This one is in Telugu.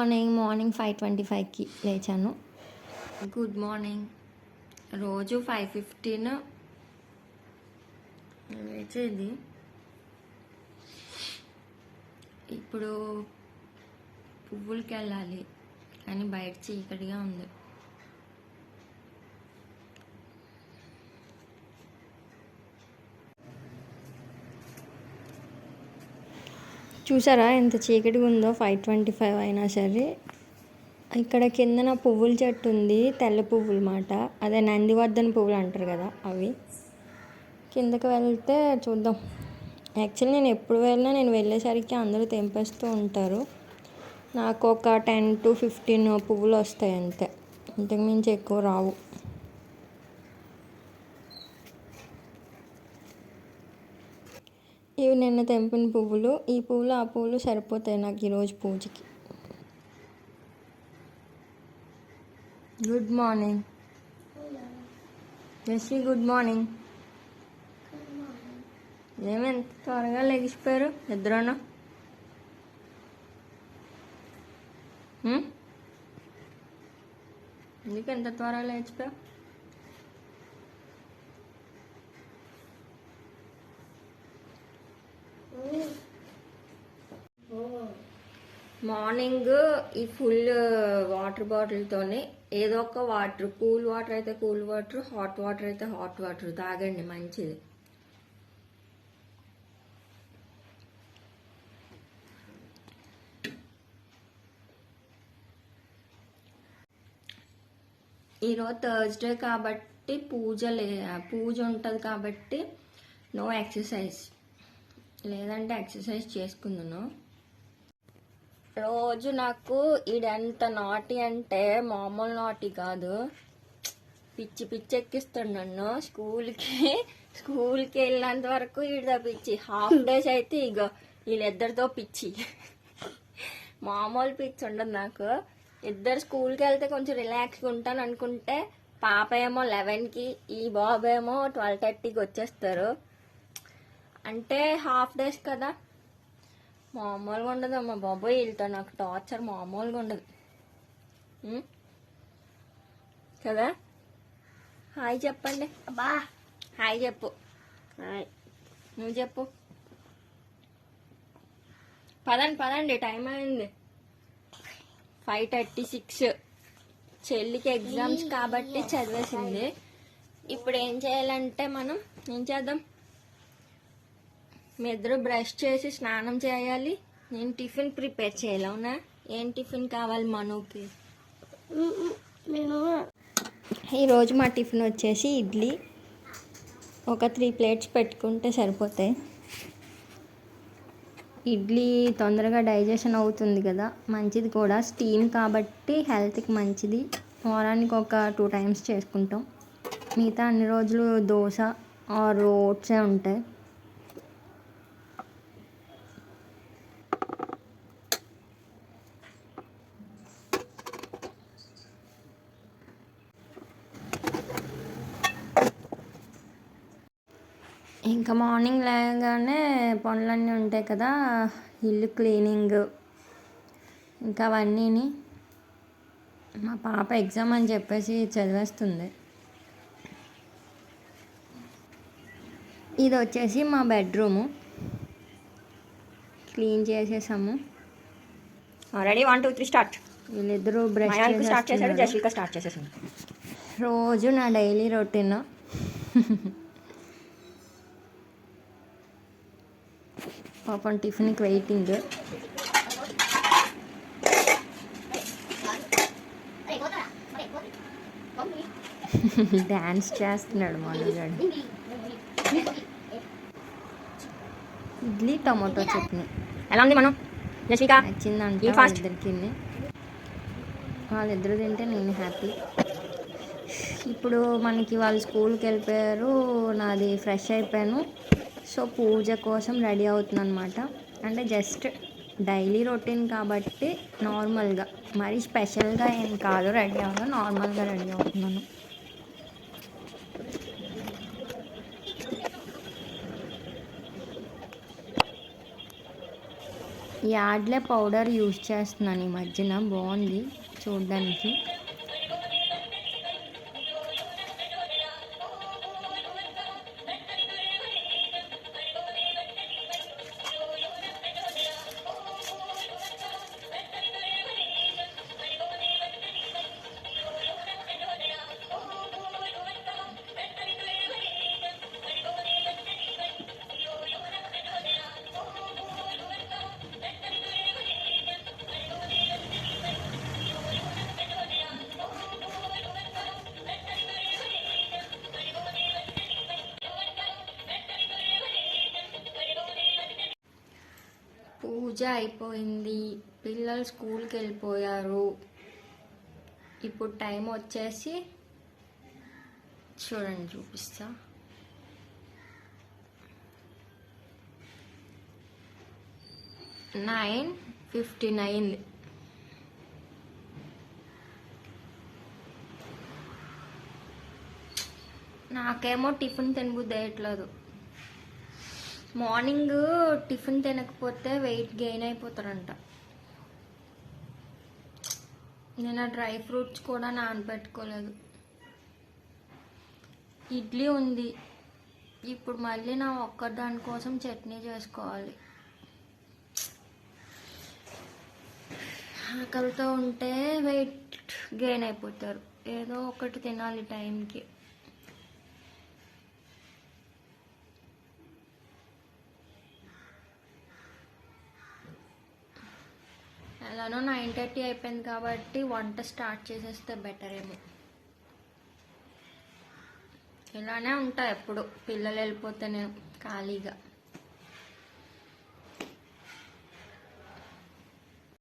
మార్నింగ్ 5:25కి లేచాను. Good morning. రోజు 5:15 లేచేది. ఇప్పుడు పువ్వులకి వెళ్ళాలి కానీ బయట చీకటిగా ఉంది. చూసారా ఎంత చీకటిగా ఉందో. 5:25 అయినా సరే. ఇక్కడ కిందన పువ్వుల చెట్టు ఉంది, తెల్ల పువ్వులు మాట. అదే నందివర్ధన పువ్వులు అంటారు కదా, అవి. కిందకి వెళ్తే చూద్దాం. యాక్చువల్లీ నేను ఎప్పుడు వెళ్ళినా నేను వెళ్ళేసరికి అందరూ తెంపేస్తూ ఉంటారు. నాకు ఒక 10 to 15 పువ్వులు వస్తాయి అంతే, ఇంతకుమించి ఎక్కువ రావు. ఇవి నిన్న తెంపిన పువ్వులు. ఈ పువ్వులు ఆ పువ్వులు సరిపోతాయి నాకు ఈరోజు పూజకి. Good morning Jessie. Good morning. ఏమెంత త్వరగా లెగిసిపోయారు ఇద్దరును? ఎందుకు ఎంత త్వరగా లేచిపోయావు? మార్నింగ్ ఈ ఫుల్ వాటర్ బాటిల్తోనే ఏదో ఒక వాటర్, కూల్ వాటర్ అయితే కూల్ వాటర్, హాట్ వాటర్ అయితే హాట్ వాటర్ తాగండి, మంచిది. ఈరోజు థర్స్డే కాబట్టి పూజ ఉంటుంది కాబట్టి నో ఎక్సర్సైజ్. లేదంటే ఎక్సర్సైజ్ చేసుకుందును. రోజు నాకు ఈడెంత నాటి అంటే మామూలు నాటి కాదు, పిచ్చి పిచ్చి ఎక్కిస్తాడు నన్ను. స్కూల్కి వెళ్ళినంత వరకు ఈడదా పిచ్చి. హాఫ్ డేస్ అయితే ఇగో వీళ్ళిద్దరితో పిచ్చి. మామూలు పిచ్చి ఉండదు నాకు. ఇద్దరు స్కూల్కి వెళ్తే కొంచెం రిలాక్స్గా ఉంటాను అనుకుంటే పాప ఏమో 11కి, ఈ బాబు ఏమో 12:30కి వచ్చేస్తారు. అంటే హాఫ్ డేస్ కదా, మామూలుగా ఉండదు అమ్మ బాబోయ్. వీళ్ళతో నాకు టార్చర్ మామూలుగా ఉండదు కదా. హాయ్ చెప్పండి. అబ్బా హాయ్ చెప్పు. హాయ్ నువ్వు చెప్పు. పదండి టైం అయింది. 5:36. చెల్లికి ఎగ్జామ్స్ కాబట్టి చదివేసింది. ఇప్పుడు ఏం చేయాలంటే ఏం చేద్దాం, మీ ఇద్దరు బ్రష్ చేసి స్నానం చేయాలి. నేను టిఫిన్ ప్రిపేర్ చేయాలి. అవునా? ఏం టిఫిన్ కావాలి మనుకి? ఈరోజు మా టిఫిన్ వచ్చేసి ఇడ్లీ. ఒక 3 ప్లేట్స్ పెట్టుకుంటే సరిపోతాయి. ఇడ్లీ తొందరగా డైజెషన్ అవుతుంది కదా, మంచిది కూడా. స్టీమ్ కాబట్టి హెల్త్కి మంచిది. వారానికి ఒక 2 times చేసుకుంటాం. మిగతా అన్ని రోజులు దోశ ఆర్ ఓట్సే ఉంటాయి. ఇంకా మార్నింగ్ లేగానే పనులన్నీ ఉంటాయి కదా, ఇల్లు క్లీనింగ్ ఇంకా అవన్నీని. మా పాప ఎగ్జామ్ అని చెప్పేసి చదివేస్తుంది. ఇది వచ్చేసి మా బెడ్రూము, క్లీన్ చేసేసాము ఆల్రెడీ. 1 2 3 స్టార్ట్. వీళ్ళిద్దరూ బ్రష్ చేసేసారు, జస్విక స్టార్ట్ చేసేసాను. రోజు నా డైలీ రొటీన్. పాపం టిఫిన్కి వెయిటింగ్. డ్యాన్స్ చేస్తున్నాడు మనగాడు. ఇడ్లీ టమాటో చట్నీ ఎలా ఉంది మనం? నచ్చిందంటే వాళ్ళిద్దరికి. వాళ్ళిద్దరు తింటే నేను హ్యాపీ. ఇప్పుడు మనకి వాళ్ళు స్కూల్కి వెళ్ళిపోయారు, నాది ఫ్రెష్ అయిపోయాను. సో పూజ కోసం రెడీ అవుతున్నాను అనమాట. అంటే జస్ట్ డైలీ రొటీన్ కాబట్టి నార్మల్గా, మరీ స్పెషల్గా ఏం కాదు రెడీ అవ్వను, నార్మల్గా రెడీ అవుతున్నాను. యాడ్లే పౌడర్ యూజ్ చేస్తున్నాను ఈ మధ్యన, బాగుంది చూడడానికి. పూజ అయిపోయింది, పిల్లలు స్కూల్కి వెళ్ళిపోయారు. ఇప్పుడు టైం వచ్చేసి చూడండి, చూపిస్తా. 9:59. నాకేమో టిఫిన్ తినబుద్ధి వేయట్లేదు. మార్నింగ్ టిఫిన్ తినకపోతే వెయిట్ గెయిన్ అయిపోతారంట. నేను డ్రై ఫ్రూట్స్ కూడా నానబెట్టుకోలేదు. ఇడ్లీ ఉంది, ఇప్పుడు మళ్ళీ నా ఒక్కదాని కోసం చట్నీ చేసుకోవాలి. ఆకలితో ఉంటే వెయిట్ గెయిన్ అయిపోతారు. ఏదో ఒకటి తినాలి టైంకి. ఎలానో 9:30 అయిపోయింది కాబట్టి వంట స్టార్ట్ చేసేస్తే బెటర్ ఏమో. ఇలానే ఉంటా ఎప్పుడు పిల్లలు వెళ్ళిపోతే నేను ఖాళీగా.